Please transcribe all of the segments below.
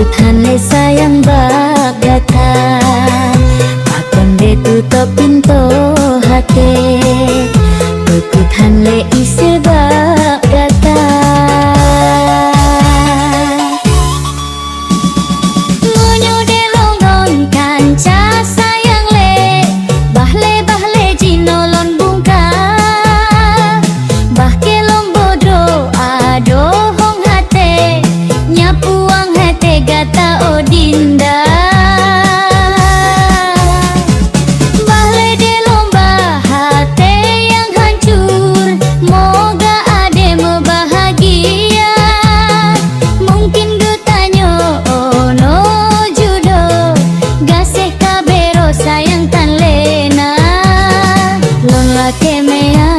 Tuhan le sayang bagatan, pakon de tutup pintu hati. Tuhan le isi bagatan, ngonyo de longon kanca sayang le, bahle bahle jinolon bungka, bahke lombodro ado hong hate, nyapuang hate gata odinda. Bahle de lomba hate yang hancur, moga ade bahagia. Mungkin dutanyo ono judo, gaseh kabero sayang tan lena. Lon lake mea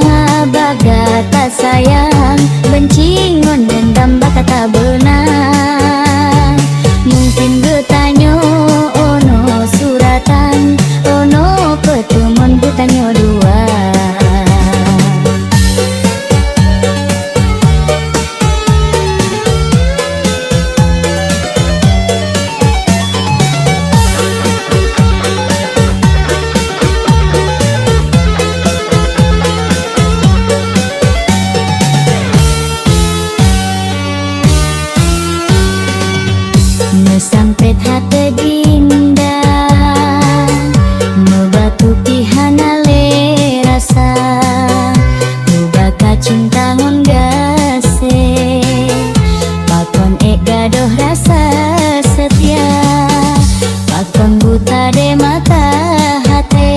bagata sayang, bencingon dendam bakata benang. Mungkin dutanyo ono suratan, ono pertemuan dutanyo dua. Sampai hati dinda, batu pihana le rasa, baka cinta ngon gase, pakon gadoh rasa setia, pakon buta de mata hati.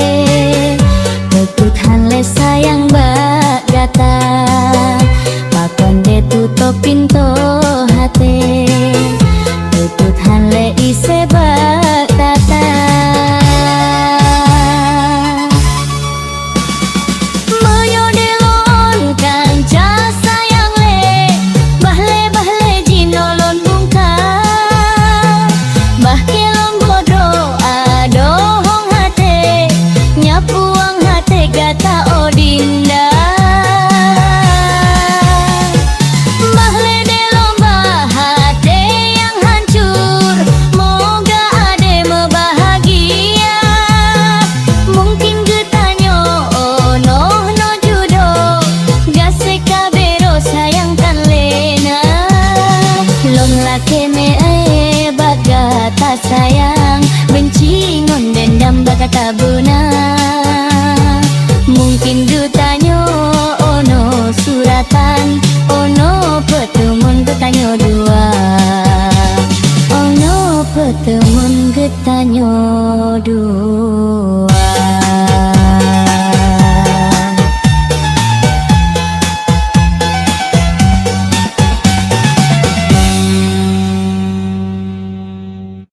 Tuhan le sayang bagata, pakon de tutup pintu hati. Tuhan le ise bagatan, moyo de lon kanca sayang le, bahle bahle jinolon bungka, bahke lombodro ado hong hate, nyapuang hate gata odinda. Bahle de lomba hate yang hancur, moga ade bahagia. Mungkin getanyo ono no judo, gase kabero sayang tan lena. Lon lake me bagata sayang, benci ngon dendam bakata benang. Mungkin dutanyo ono suratan, ono pertemuan getanyo dua. Ono pertemuan getanyo dua.